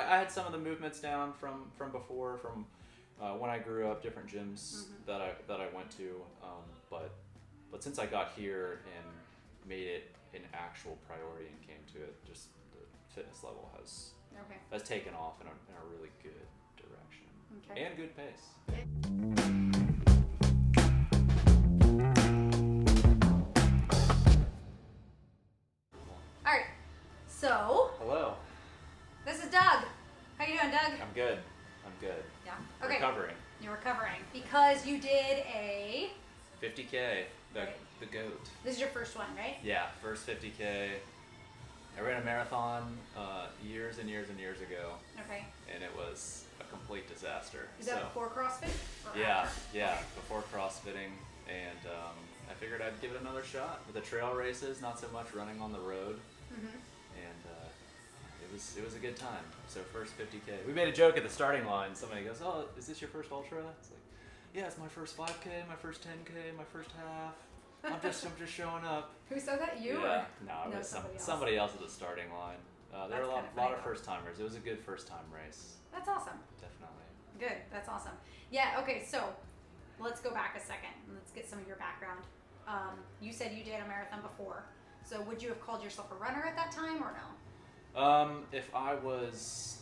I had some of the movements down from before, from when I grew up, different gyms that I went to. But since I got here and made it an actual priority and came to it, just the fitness level has taken off in a really good direction and good pace. All right. So. Hello. This is Doug. How you doing, Doug? I'm good. Yeah. Okay. Recovering. You're recovering because you did a 50K. The GOAT. This is your first one, right? Yeah, first 50K. I ran a marathon years and years and years ago. Okay. And it was a complete disaster. Is that before CrossFit? Yeah, before CrossFitting, and I figured I'd give it another shot with the trail races, not so much running on the road, and it was a good time. So first 50K. We made a joke at the starting line. Somebody goes, "Oh, is this your first ultra?" It's like, "Yeah, it's my first 5K, my first 10K, my first half. I'm just showing up." Who said that? You? Yeah, Or? no, it was somebody else at the starting line. There were a lot of first timers. It was a good first time race. That's awesome. Definitely. Good. That's awesome. Yeah. Okay. So let's go back a second and let's get some of your background. You said you did a marathon before. So would you have called yourself a runner at that time or no? If I was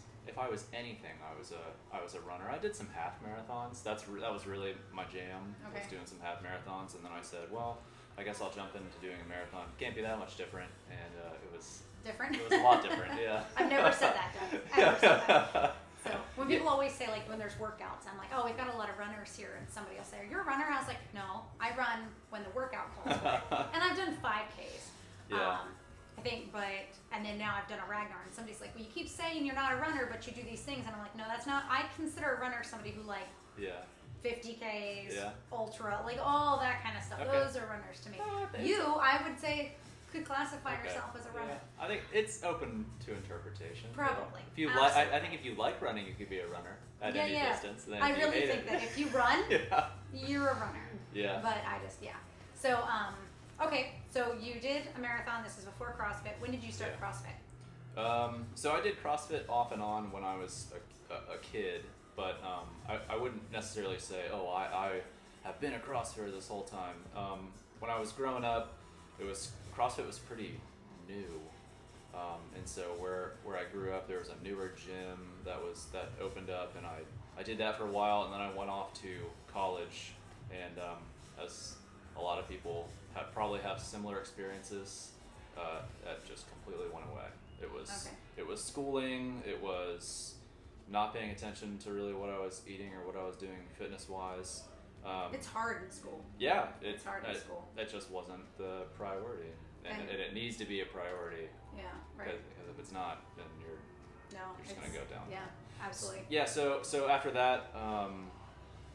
anything, I was a runner. I did some half marathons. That was really my jam. Okay. Was doing some half marathons, and then I said, well, I guess I'll jump into doing a marathon. Can't be that much different, and it was different. It was a lot different. Yeah. I've never said that, Doug. Ever said that. So when people always say, like, when there's workouts, I'm like, oh, we've got a lot of runners here, and somebody will say, "You're a runner?" I was like, no, I run when the workout calls for it, and I've done 5Ks. Yeah. I think, and then now I've done a Ragnar, and somebody's like, well, you keep saying you're not a runner, but you do these things, and I'm like, no, that's not. I consider a runner somebody who 50Ks, ultra, like all that kind of stuff. Okay. Those are runners to me. I would say, could classify yourself as a runner. Yeah. I think it's open to interpretation. Probably. If you like, I think if you like running, you could be a runner at any distance. Then I really think that if you run, you're a runner. Yeah. But so okay, so you did a marathon. This is before CrossFit. When did you start CrossFit? So I did CrossFit off and on when I was a kid, but I wouldn't necessarily say, oh, I have been a CrossFitter this whole time. When I was growing up, CrossFit was pretty new, and so where I grew up, there was a newer gym that opened up, and I did that for a while, and then I went off to college, and as a lot of people probably have similar experiences, that just completely went away. It was schooling. It was not paying attention to really what I was eating or what I was doing fitness wise. It's hard in school. Yeah, it's hard in school. That just wasn't the priority, and it needs to be a priority. Yeah, right. Because if it's not, then you're just gonna go down. Yeah, absolutely. Yeah. So after that,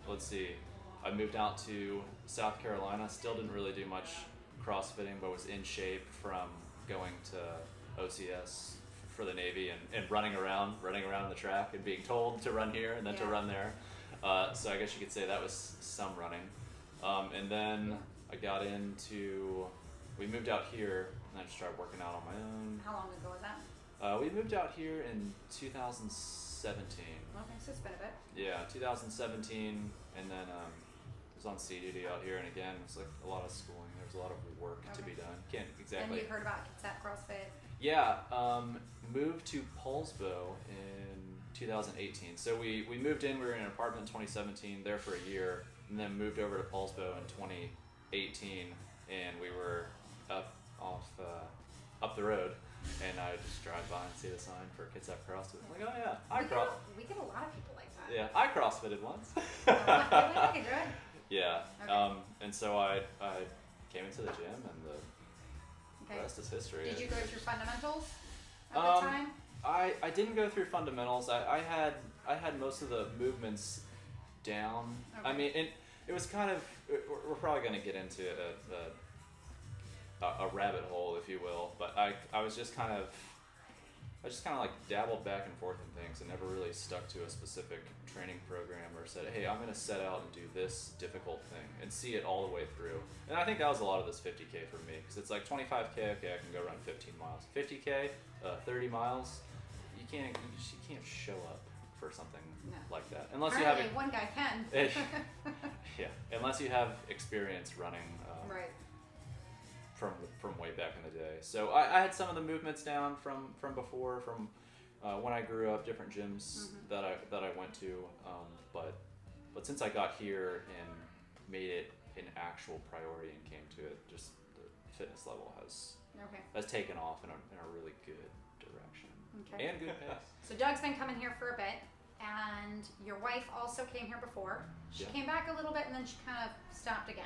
let's see. I moved out to South Carolina. Still didn't really do much CrossFitting, but was in shape from going to OCS for the Navy and running around the track and being told to run here and then to run there. So I guess you could say that was some running. And then I got we moved out here and I just started working out on my own. How long ago was that? We moved out here in 2017. Okay, so it's been a bit. Yeah, 2017, and then I was on sea duty out here, and again, it was like a lot of schooling. There was a lot of work to be done. Can't exactly. And you heard about KCF CrossFit? Yeah, moved to Paulsbo in 2018. So we moved in. We were in an apartment in 2017, there for a year, and then moved over to Paulsbo in 2018, and we were up the road. And I would just drive by and see the sign for KCF CrossFit. I'm like, oh yeah, we get a lot of people like that. Yeah, I CrossFitted once. Really? Good. Yeah. Okay. And so I came into the gym, and the rest is history. Did you go through fundamentals at the time? I didn't go through fundamentals. I had most of the movements down. Okay. I mean, it was kind of. We're probably going to get into a rabbit hole, if you will, but I just kind of like dabbled back and forth in things and never really stuck to a specific training program or said, hey, I'm going to set out and do this difficult thing and see it all the way through. And I think that was a lot of this 50K for me, because it's like 25K, okay, I can go run 15 miles. 50K, 30 miles, you can't show up for something like that unless apparently you have one guy can. Yeah, unless you have experience running. Right. From way back in the day. So I had some of the movements down from before, from when I grew up, different gyms that I went to. But since I got here and made it an actual priority and came to it, just the fitness level has taken off in a really good direction. Okay. And good pace. So Doug's been coming here for a bit, and your wife also came here before. She came back a little bit, and then she kind of stopped again.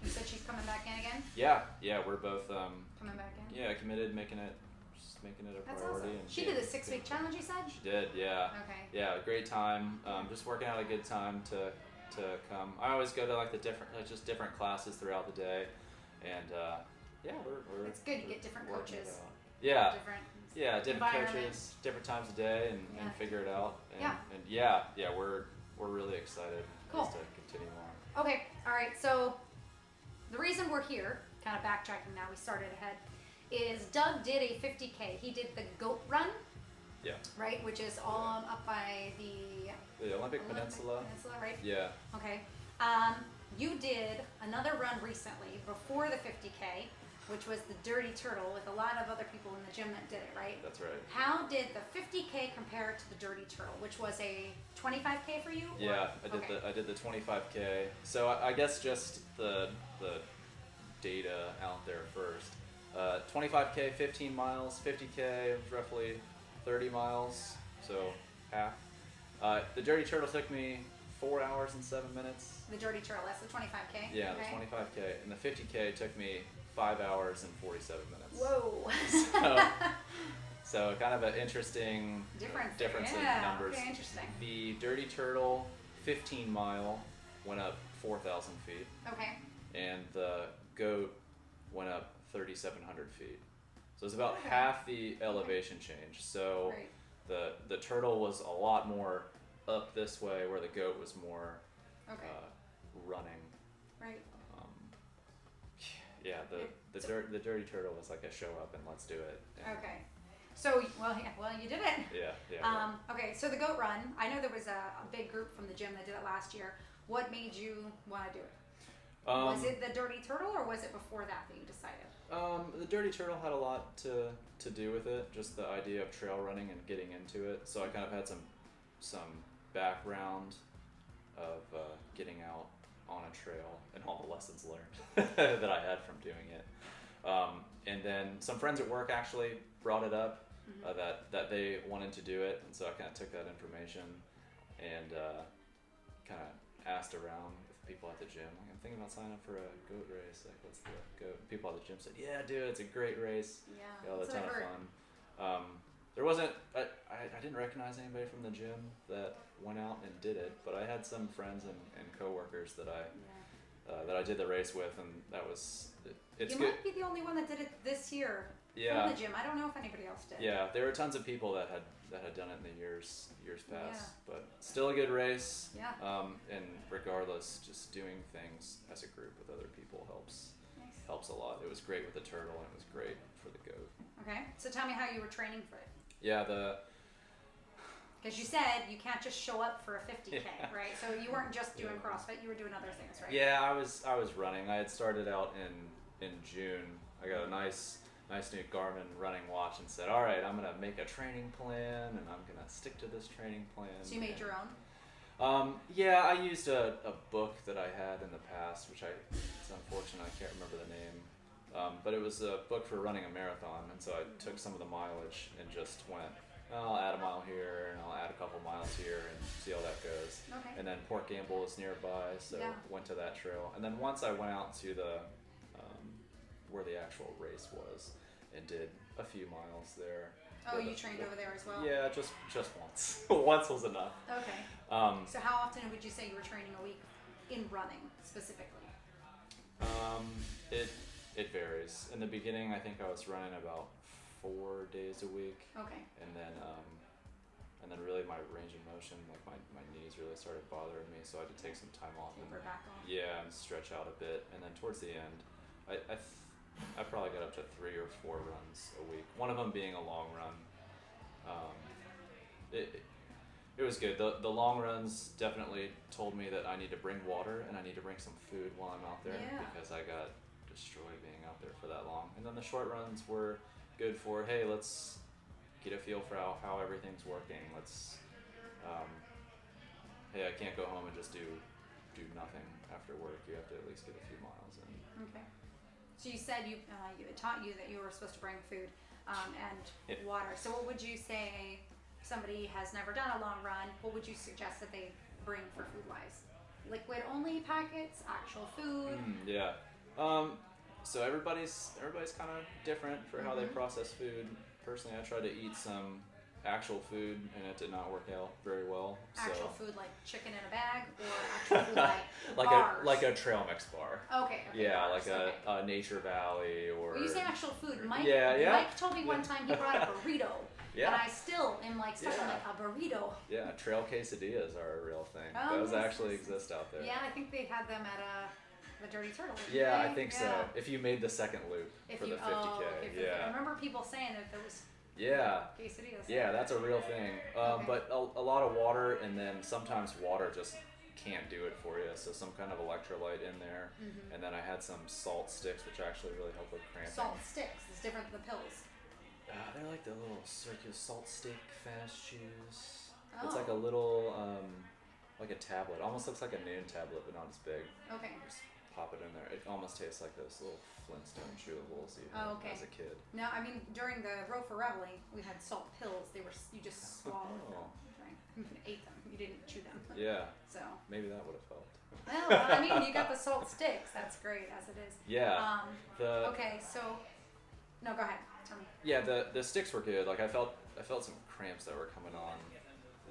She said she's coming back in again? Yeah, we're both coming back in? Yeah, committed, making it a That's priority. awesome. And she did a 6-week challenge, you said? She did, yeah. Okay. Yeah, great time. Just working out a good time to come. I always go to like just different classes throughout the day, and we're it's good to get different coaches. Yeah. Different coaches, different times of day, and figure it out. And we're really excited just to continue on. Okay, all right. So the reason we're here, kind of backtracking now, we started ahead, is Doug did a 50K. He did the goat run. Yeah. Right, which is all up by the Olympic Peninsula. Right? Yeah. Okay. You did another run recently before the 50K, which was the Dirty Turtle with a lot of other people in the gym that did it, right? That's right. How did the 50K compare to the Dirty Turtle, which was a 25K for you? Yeah, I did the 25K. So I guess just the data out there first. 25K, 15 miles. 50K, roughly 30 miles, so half. The Dirty Turtle took me 4 hours and 7 minutes. The Dirty Turtle, that's the 25K? Yeah, the 25K. And the 50K took me 5 hours and 47 minutes. Whoa. So kind of an interesting difference in numbers. Okay, interesting. The Dirty Turtle 15 mile went up 4,000 feet. Okay. And the goat went up 3,700 feet. So it's about half the elevation change. So the turtle was a lot more up this way, where the goat was more running. Right. Yeah, the Dirty Turtle was like a show up and let's do it. And So you did it. Yeah. Okay, so the goat run. I know there was a big group from the gym that did it last year. What made you want to do it? Was it the Dirty Turtle, or was it before that you decided? The Dirty Turtle had a lot to do with it, just the idea of trail running and getting into it. So I kind of had some background of getting out on a trail and all the lessons learned that I had from doing it. And then some friends at work actually brought it up, that they wanted to do it, and so I kind of took that information and kind of asked around with people at the gym. Like, I'm thinking about signing up for a goat race. Like, what's the goat? People at the gym said, "Yeah, dude, it's a great race. Yeah, a ton of fun." There wasn't. I didn't recognize anybody from the gym that went out and did it, but I had some friends and coworkers that I did the race with, and that was. It's you good. might be the only one that did it this year from the gym. I don't know if anybody else did. Yeah, there were tons of people that had done it in the years past, but still a good race. Yeah. And regardless, just doing things as a group with other people helps a lot. It was great with the turtle, and it was great for the goat. Okay, so tell me how you were training for it. Yeah, because you said you can't just show up for a 50K, right? So you weren't just doing CrossFit; you were doing other things, right? Yeah, I was running. I had started out in June. I got a nice new Garmin running watch and said, all right, I'm going to make a training plan, and I'm going to stick to this training plan. So you made your own? Yeah, I used a book that I had in the past, which it's unfortunate I can't remember the name. But it was a book for running a marathon, and so I took some of the mileage and just went, I'll add a mile here, and I'll add a couple miles here, and see how that goes. Okay. And then Port Gamble is nearby, so went to that trail. And then once I went out to the where the actual race was, and did a few miles there. Oh, you trained over there as well? Yeah, just once. Once was enough. Okay. So how often would you say you were training a week in running specifically? It varies. In the beginning, I think I was running about 4 days a week. Okay. And then really my range of motion, like my knees really started bothering me, so I had to take some time off. Taper back off. Yeah, and stretch out a bit. And then towards the end, I probably got up to 3 or 4 runs a week. One of them being a long run. it was good. The long runs definitely told me that I need to bring water and I need to bring some food while I'm out there because I got destroyed being out there for that long. And then the short runs were good for, hey, let's get a feel for how everything's working. Hey, I can't go home and just do nothing after work. You have to at least get a few miles in. Okay. So you said it taught you that you were supposed to bring food and water. So what would you say somebody has never done a long run? What would you suggest that they bring for food wise? Liquid only packets, actual food? So everybody's kind of different for how they process food. Personally, I tried to eat some actual food and it did not work out very well. Actual food like chicken in a bag, or actual food like bars? like a trail mix bar. Okay. Yeah, bars, like a Nature Valley or. Well, you say actual food. Mike told me one time he brought a burrito. Yeah. And I still am like stuck on like a burrito. Yeah, trail quesadillas are a real thing. Oh, those actually exist out there. Yeah, I think they had them at the Dirty Turtle. Yeah, I think so. If you made the second loop for the 50K. I remember people saying that there was quesadillas. Yeah, that's a real thing. But a lot of water, and then sometimes water just can't do it for you. So some kind of electrolyte in there. Mm-hmm. And then I had some salt sticks, which actually really help with cramping. Salt sticks is different than the pills. They're like the little circular salt stick fast chews. Oh. It's like a little, like a tablet. Almost looks like a Noon tablet, but not as big. Okay. Just pop it in there. It almost tastes like those little Flintstone chewables you had as a kid. No, I mean during the Row for Reveille, we had salt pills. You just swallowed them. Right? You ate them. You didn't chew them. Yeah. So maybe that would have helped. Well, I mean, you got the salt sticks. That's great as it is. Yeah. Okay, so no, go ahead. Tell me. Yeah, the sticks were good. Like I felt some cramps that were coming on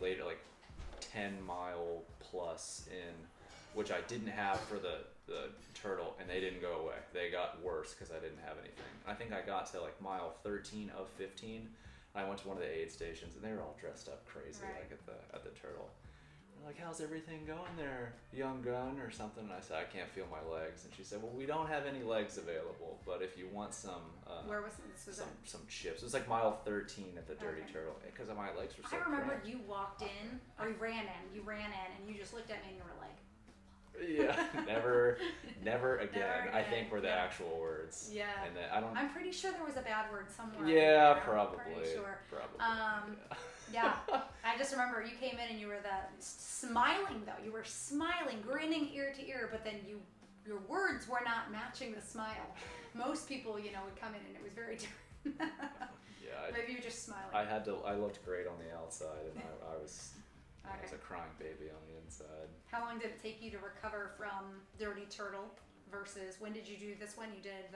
later, like 10-mile plus in, which I didn't have for the turtle, and they didn't go away. They got worse because I didn't have anything. I think I got to like mile 13 of 15. I went to one of the aid stations, and they were all dressed up crazy, like at the turtle. They're like, "How's everything going there, young gun?" or something. And I said, "I can't feel my legs." And she said, "Well, we don't have any legs available, but if you want some, where was this? Some chips." It was like mile 13 at the Dirty Turtle because my legs were so. I remember cramped. you walked in, or you ran in, and you just looked at me and you were like. Yeah, never again. I think were the actual words. Yeah. And then I'm pretty sure there was a bad word somewhere. Yeah, probably. I'm pretty sure. Probably. Yeah. I just remember you came in and you were smiling though. You were smiling, grinning ear to ear, but then your words were not matching the smile. Most people, would come in and it was very different. Yeah. Maybe you were just smiling. I looked great on the outside, and I was. I was a crying baby on the inside. How long did it take you to recover from Dirty Turtle versus when did you do this one? You did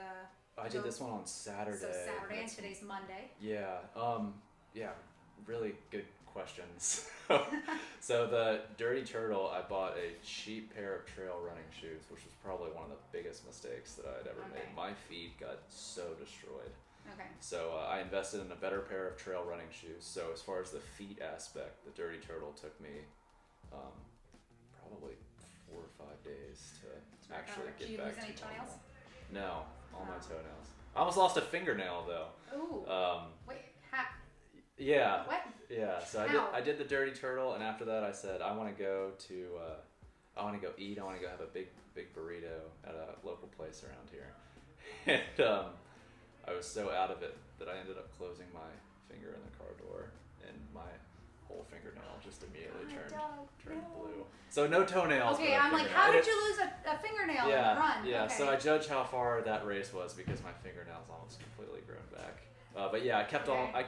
I did this one on Saturday. So Saturday, and today's Monday. Yeah. Yeah. Really good questions. So the Dirty Turtle, I bought a cheap pair of trail running shoes, which was probably one of the biggest mistakes that I had ever made. My feet got so destroyed. Okay. So I invested in a better pair of trail running shoes. So as far as the feet aspect, the Dirty Turtle took me probably 4 or 5 days to actually get back to normal. Did you lose any toenails? No, all my toenails. I almost lost a fingernail though. Ooh. Wait, yeah. What? Yeah. So I did the Dirty Turtle, and after that I said I want to go eat. I want to go have a big burrito at a local place around here, and I was so out of it that I ended up closing my finger in the car door, and my whole fingernail just immediately turned blue. So no toenails. Okay, I'm like, how did you lose a fingernail in the run? Yeah, okay. So I judge how far that race was because my fingernails almost completely grown back. But yeah, I kept all my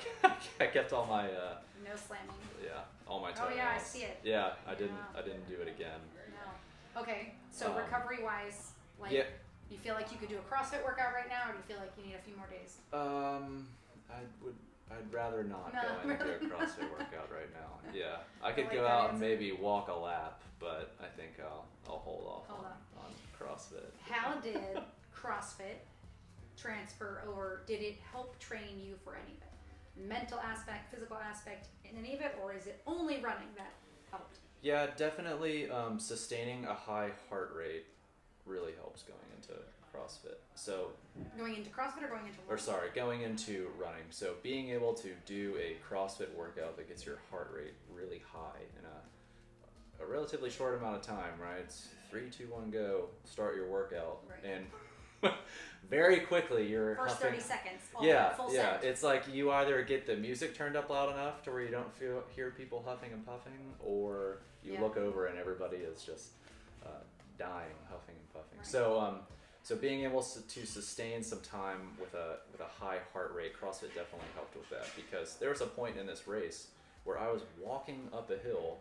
no slamming. Yeah, all my toenails. Oh yeah, I see it. Yeah, I didn't do it again. No. Okay, so recovery wise, you feel like you could do a CrossFit workout right now, or do you feel like you need a few more days? I'd rather not go into a CrossFit workout right now. Yeah, I could go out and maybe walk a lap, but I think I'll hold off on CrossFit. How did CrossFit transfer, or did it help train you for any of it? Mental aspect, physical aspect, in any of it, or is it only running that helped? Yeah, definitely sustaining a high heart rate really helps going into CrossFit. So going into CrossFit or going into running? Or sorry, going into running. So being able to do a CrossFit workout that gets your heart rate really high in a relatively short amount of time, right? It's 3, 2, 1, go. Start your workout, right. And very quickly you're first huffing. 30 seconds. Full send. It's like you either get the music turned up loud enough to where you don't hear people huffing and puffing, or you look over and everybody is just dying, huffing and puffing. Right. So being able to sustain some time with a high heart rate, CrossFit definitely helped with that, because there was a point in this race where I was walking up a hill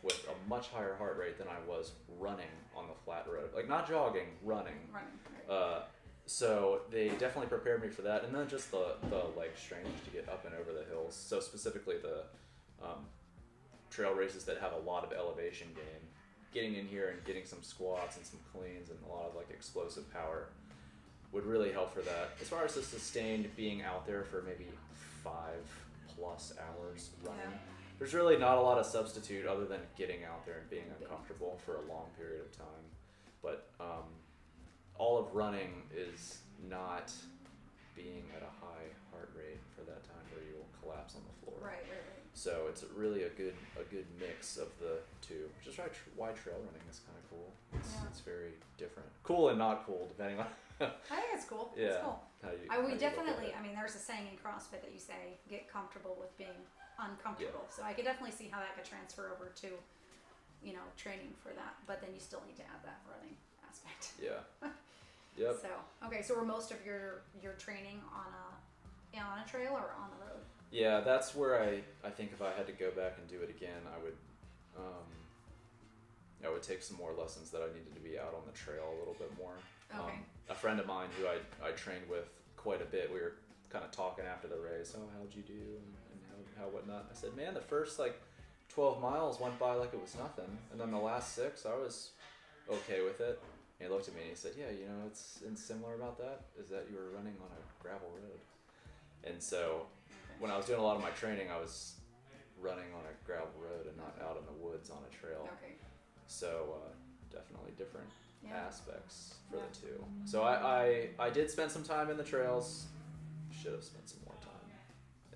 with a much higher heart rate than I was running on the flat road. Like not jogging, running. Right. So they definitely prepared me for that, and then just the leg strength to get up and over the hills. So specifically the trail races that have a lot of elevation gain. Getting in here and getting some squats and some cleans and a lot of like explosive power would really help for that. As far as the sustained being out there for maybe 5+ hours running, there's really not a lot of substitute other than getting out there and being uncomfortable for a long period of time. But all of running is not being at a high heart rate for that time where you will collapse on the floor. Right. So it's really a good mix of the two, which is why trail running is kind of cool. It's very different, cool and not cool depending on. I think it's cool. Yeah. It's cool. We definitely. I mean, there's a saying in CrossFit that you say, "Get comfortable with being uncomfortable." Yeah. So I could definitely see how that could transfer over to, training for that. But then you still need to add that running aspect. Yeah. Yep. So were most of your training on a trail or on the road? Yeah, that's where I think if I had to go back and do it again, I would take some more lessons that I needed to be out on the trail a little bit more. Okay. A friend of mine who I trained with quite a bit, we were kind of talking after the race, how'd you do and how whatnot. I said, man, the first 12 miles went by like it was nothing, and then the last 6 I was okay with it. And he looked at me and he said, yeah, it's similar about that is that you were running on a gravel road. And so when I was doing a lot of my training, I was running on a gravel road and not out in the woods on a trail. Okay. So definitely different aspects for the two. So I did spend some time in the trails. Should have spent some more time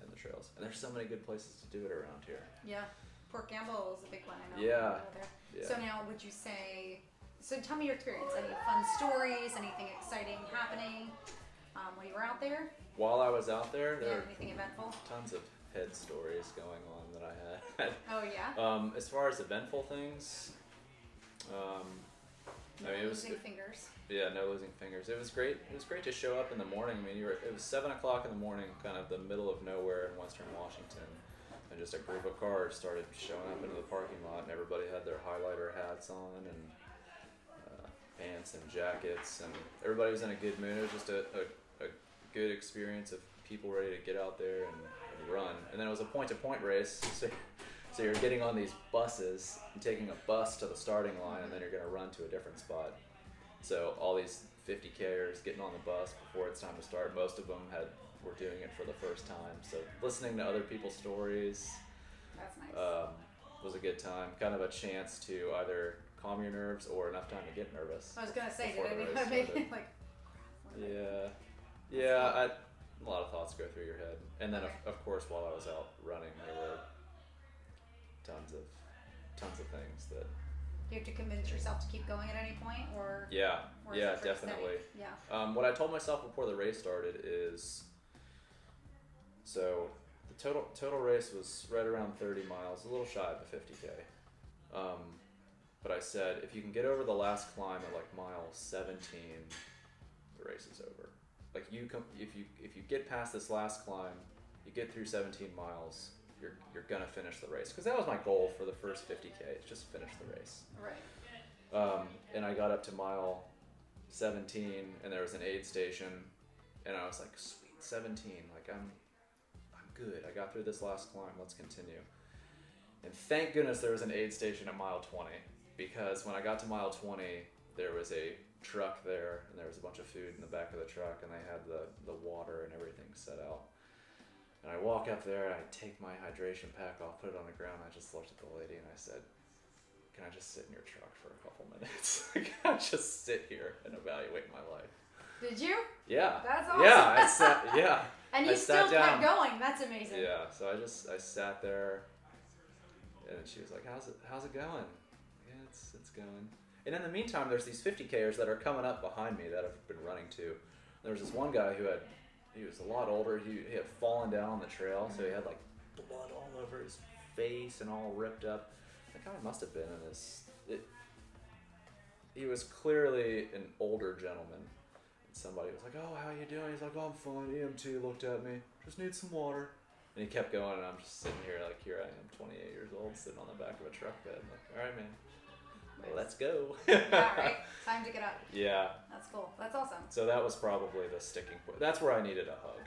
in the trails. And there's so many good places to do it around here. Yeah. Port Gamble is a big one, I know. Yeah. So now would you say, so tell me your experience. Any fun stories, anything exciting happening when you were out there? While I was out there, anything eventful? Tons of head stories going on that I had. Oh yeah. As far as eventful things, losing fingers. Yeah, no losing fingers. It was great. It was great to show up in the morning. I mean, it was 7 o'clock in the morning, kind of the middle of nowhere in Western Washington, and just a group of cars started showing up into the parking lot, and everybody had their highlighter hats on and pants and jackets, and everybody was in a good mood. It was just a good experience of people ready to get out there and run. And then it was a point-to-point race, so you're getting on these buses and taking a bus to the starting line, and then you're going to run to a different spot. So all these 50Kers getting on the bus before it's time to start, most of them were doing it for the first time. So listening to other people's stories was a good time. Kind of a chance to either calm your nerves or enough time to get nervous. I was going to say, did anyone make it Yeah, a lot of thoughts go through your head. And then, of course, while I was out running, there were tons of things that... You have to convince yourself to keep going at any point, or... Yeah, definitely. Yeah. What I told myself before the race started is... So, the total race was right around 30 miles, a little shy of a 50K. But I said, if you can get over the last climb at mile 17, the race is over. If you get past this last climb, you get through 17 miles, you're gonna finish the race. Because that was my goal for the first 50K, just finish the race. Right. And I got up to mile 17, and there was an aid station, and I was like, sweet, 17, I'm good. I got through this last climb. Let's continue. And thank goodness there was an aid station at mile 20, because when I got to mile 20, there was a truck there, and there was a bunch of food in the back of the truck, and they had the water and everything set out. And I walk up there, and I take my hydration pack off, put it on the ground, and I just looked at the lady, and I said, can I just sit in your truck for a couple minutes? Can I just sit here and evaluate my life? Did you? Yeah. That's awesome. Yeah, I sat. Yeah. And you still kept going. That's amazing. Yeah. So I sat there, and she was like, "How's it going?" Yeah, it's going. And in the meantime, there's these 50Kers that are coming up behind me that I've been running too. There was this one guy he was a lot older. He had fallen down on the trail, so he had like blood all over his face and all ripped up. That guy must have been in his. He was clearly an older gentleman. And somebody was like, "Oh, how you doing?" He's like, "Oh, I'm fine." EMT looked at me. "Just need some water." And he kept going, and I'm just sitting here like, here I am, 28 years old, sitting on the back of a truck bed. I'm like, all right, man. Well, let's go. Yeah, right? Time to get up. Yeah. That's cool. That's awesome. So that was probably the sticking point. That's where I needed a hug.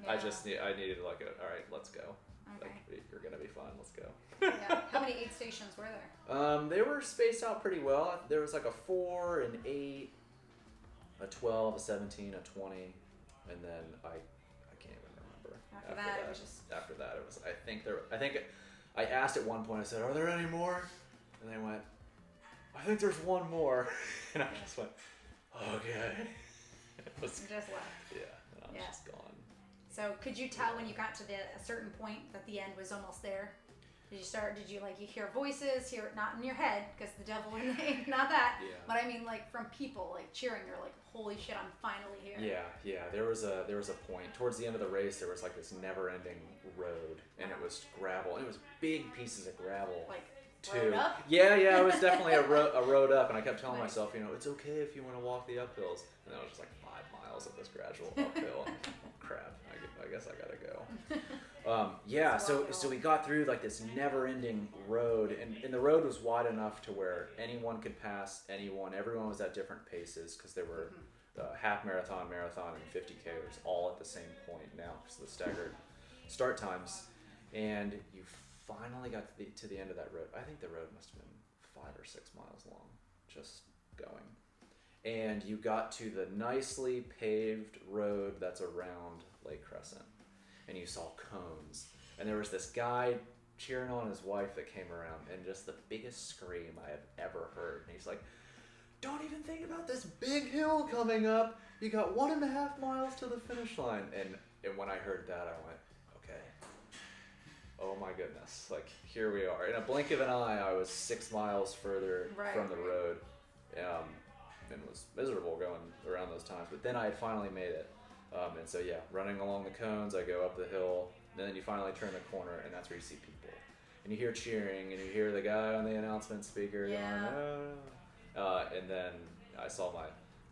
Yeah. I needed like all right, let's go. Okay. Like, you're going to be fine. Let's go. Yeah. How many aid stations were there? They were spaced out pretty well. There was like a 4, an 8, a 12, a 17, a 20, and then I can't even remember. After that, it was just... After that, it was, I think I asked at one point, I said, "Are there any more?" And they went, "I think there's one more." And I just went, "Okay." Just left. Yeah, and I was just gone. So could you tell when you got to a certain point that the end was almost there? Did you hear voices, not in your head, because the devil in the, not that, but I mean like from people like cheering, you're like, "Holy shit, I'm finally here." Yeah, there was a point towards the end of the race. There was like this never-ending road, and it was gravel. It was big pieces of gravel. Like too. Road up? Yeah, it was definitely a road up, and I kept telling myself, it's okay if you want to walk the uphills, and it was just like 5 miles of this gradual uphill. And, crap, I guess I gotta go. So we got through like this never-ending road, and the road was wide enough to where anyone could pass anyone. Everyone was at different paces because there were half marathon, and 50Kers all at the same point now because of the staggered start times. And you finally got to the end of that road. I think the road must have been 5 or 6 miles long, just going. And you got to the nicely paved road that's around Lake Crescent, and you saw cones. And there was this guy cheering on his wife that came around, and just the biggest scream I have ever heard. And he's like, "Don't even think about this big hill coming up. You got 1.5 miles to the finish line." And when I heard that, I went, okay. Oh my goodness, like here we are. In a blink of an eye, I was 6 miles further from the road, and was miserable going around those times. But then I had finally made it, and so running along the cones, I go up the hill, and then you finally turn the corner, and that's where you see people, and you hear cheering, and you hear the guy on the announcement speaker going, "Oh." And then I saw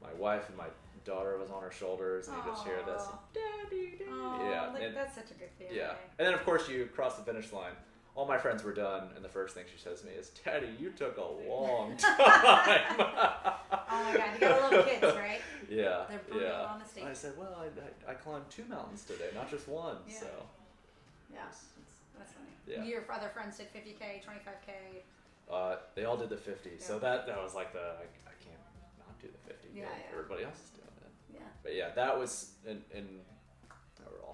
my wife and my daughter was on her shoulders, and you just hear this, "Daddy, Daddy." Aww, that's such a good feeling. Yeah, and then of course you cross the finish line. All my friends were done, and the first thing she says to me is, "Daddy, you took a long time." Oh my God, you got little kids, right? Yeah. They're brutal on the stage. I said, "Well, I climbed 2 mountains today, not just one." Yeah. So. Yeah, that's funny. Yeah. Your other friends did 50K, 25K. They all did the 50, so that was like I can't not do the 50. Yeah. Everybody else is doing it. Yeah. But that was in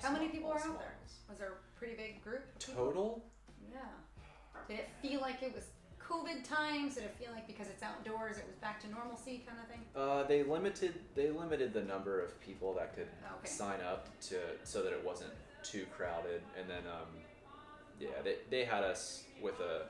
how many people were out there? Was there a pretty big group? Total? Yeah. Did it feel like it was COVID times? Did it feel like because it's outdoors, it was back to normalcy kind of thing? They limited the number of people that could sign up so that it wasn't too crowded, and then they had us with a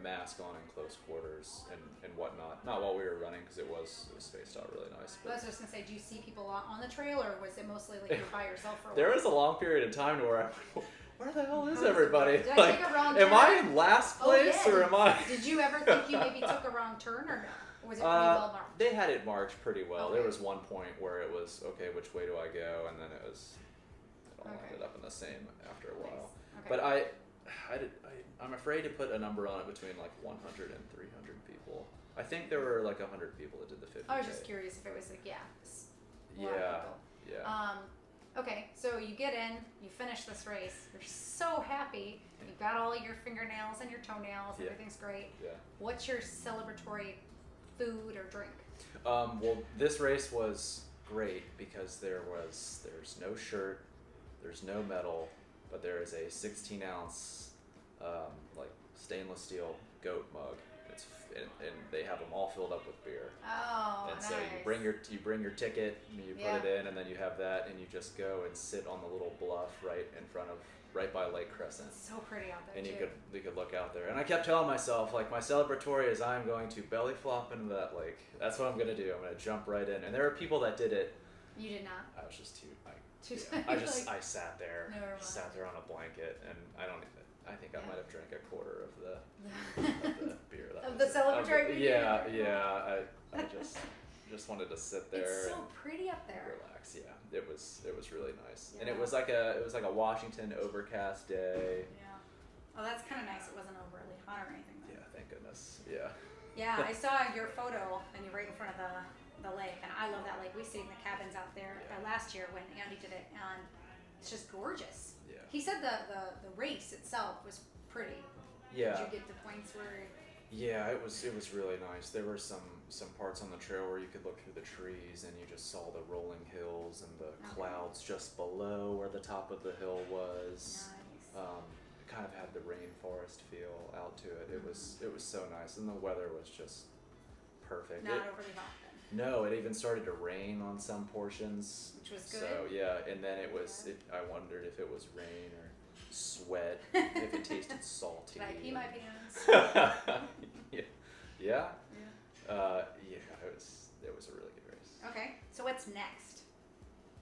mask on in close quarters and whatnot. Not while we were running because it was spaced out really nice. But I was just gonna say, do you see people on the trail, or was it mostly like you were by yourself for a while? There was a long period of time where I went, where the hell is everybody? Did I take a wrong turn? Am I in last place or am I? Did you ever think you maybe took a wrong turn or no? Or was it pretty well marked? They had it marked pretty well. Okay. There was one point where it was, okay, which way do I go? And then it all ended up in the same after a while. Okay. But I'm afraid to put a number on it between like 100 and 300 people. I think there were like 100 people that did the 50K. I was just curious if it was like, a lot of people. Yeah. Okay, so you get in, you finish this race, you're so happy, you've got all your fingernails and your toenails, everything's great. Yeah. What's your celebratory food or drink? Well, this race was great because there's no shirt, there's no medal, but there is a 16-ounce like stainless steel goat mug. And they have them all filled up with beer. Oh, and nice. so you bring your ticket, and you put it in, and then you have that, and you just go and sit on the little bluff right by Lake Crescent. It's so pretty out there. And you could look out there. And I kept telling myself, like, my celebratory is I'm going to belly flop into that lake. That's what I'm gonna do. I'm gonna jump right in. And there are people that did it. You did not. I was just I sat there on a blanket, and I think I might have drank a quarter of the beer. The celebratory beer? Yeah. I just wanted to sit there. It's so pretty up there. Relax. Yeah, it was really nice, and it was like a Washington overcast day. Yeah. Oh, that's kind of nice. It wasn't overly hot or anything. Yeah, thank goodness. Yeah. Yeah, I saw your photo, and you're right in front of the lake, and I love that lake. We stayed in the cabins out there last year when Andy did it, and it's just gorgeous. Yeah. He said the race itself was pretty. Yeah. Did you get the points where? Yeah, it was really nice. There were some parts on the trail where you could look through the trees and you just saw the rolling hills and the clouds just below where the top of the hill was. Nice. It kind of had the rainforest feel out to it. It was so nice, and the weather was just perfect. Not overly hot then. No, it even started to rain on some portions. Which was good. So yeah, and then it was. I wondered if it was rain or sweat, if it tasted salty. Did I pee my pants? Yeah. It was a really good race. Okay, so what's next?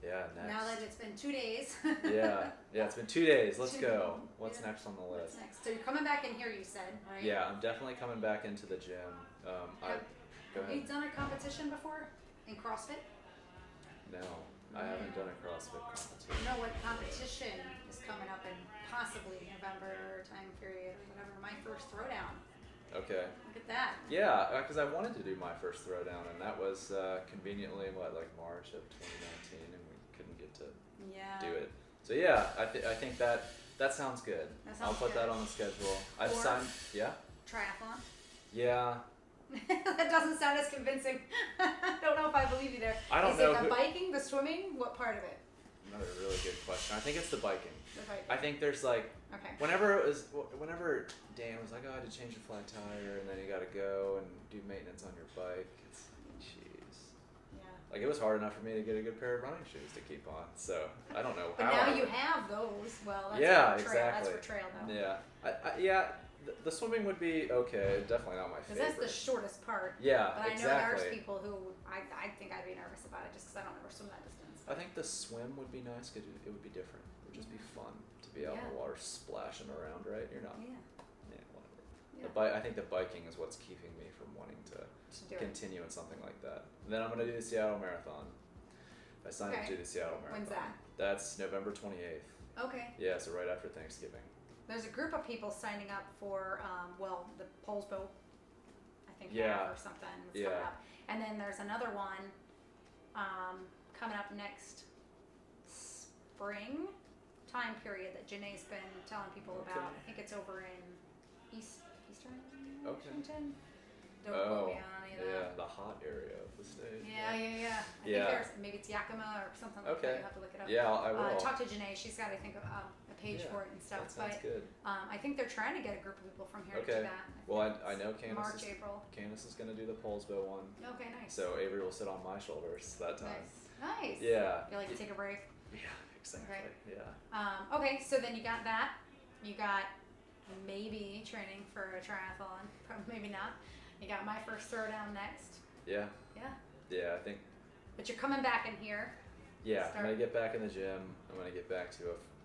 Yeah, next. Now that it's been 2 days. yeah, it's been 2 days. Let's go. What's next on the list? What's next? So you're coming back in here, you said, right? Yeah, I'm definitely coming back into the gym. Go ahead. Have you done a competition before in CrossFit? No, I haven't done a CrossFit competition. You know what competition is coming up in possibly November time period or whatever? My first throwdown. Okay. Look at that. Yeah, because I wanted to do my first throwdown, and that was conveniently like March of 2019, and we couldn't get to do it. So yeah, I think that sounds good. I'll put that on the schedule. I've signed. Yeah. Triathlon. Yeah. That doesn't sound as convincing. I don't know if I believe you there. I don't know. Is it the biking, the swimming? What part of it? Another really good question. I think it's the biking. The biking. I think there's like, okay. Whenever Dan was like, oh, I had to change a flat tire, and then you got to go and do maintenance on your bike. It's, jeez. Yeah. Like, it was hard enough for me to get a good pair of running shoes to keep on. So I don't know but how. But now you have those. Well, that's for trail. Exactly. That's for trail though. Yeah. The swimming would be okay. Definitely not my favorite. Because that's the shortest part. Yeah, but exactly. But I know there's people who I think I'd be nervous about it just because I don't ever swim that distance. I think the swim would be nice because it would be different. It would just be fun to be out in the water splashing around, right? You're not. Yeah. Yeah, whatever. Yeah. I think the biking is what's keeping me from wanting to continue in something like that. And then I'm going to do the Seattle Marathon. I signed up to do the Seattle Marathon. When's that? That's November 28th. Okay. Yeah, so right after Thanksgiving. There's a group of people signing up for, the Polsbo, I think, or something. Coming up. And then there's another one coming up next spring time period that Janae's been telling people about. I think it's over in Eastern Washington. Don't quote me on any of that. Yeah, the hot area of the state. Yeah. I think there's, maybe it's Yakima or something like that. You'll have to look it up. Yeah, I will. Talk to Janae. She's got, I think, a page for it and stuff. That sounds good. I think they're trying to get a group of people from here to do that. Well, I know Candace April. Candace is going to do the Polsbo one. Okay, nice. So Avery will sit on my shoulders that time. Nice. Yeah. You like to take a break? Yeah, exactly. Right. Yeah. Okay, so then you got that. You got maybe training for a triathlon. Maybe not. You got my first throwdown next. Yeah. I think. But you're coming back in here. Yeah, I'm gonna get back in the gym. I'm gonna get back to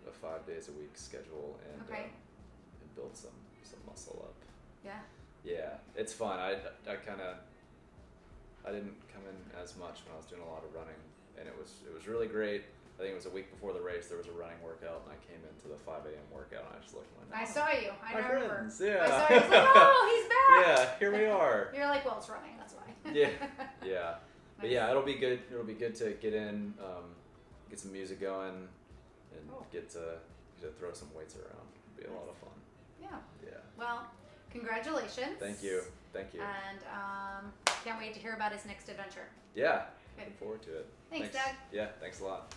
a 5 days a week schedule and build some muscle up. Yeah. Yeah, it's fun. I didn't come in as much when I was doing a lot of running, and it was really great. I think it was a week before the race. There was a running workout, and I came into the 5 a.m. workout, and I just looked and went, I saw you. I remember. Friends, yeah. I saw you. I was like, oh, he's back. Yeah, here we are. You're like, well, it's running. That's why. Yeah. But yeah, it'll be good. It'll be good to get in, get some music going, and get to throw some weights around. It'll be a lot of fun. Yeah. Well, congratulations. Thank you. And can't wait to hear about his next adventure. Yeah. Looking forward to it. Thanks, Doug. Yeah, thanks a lot.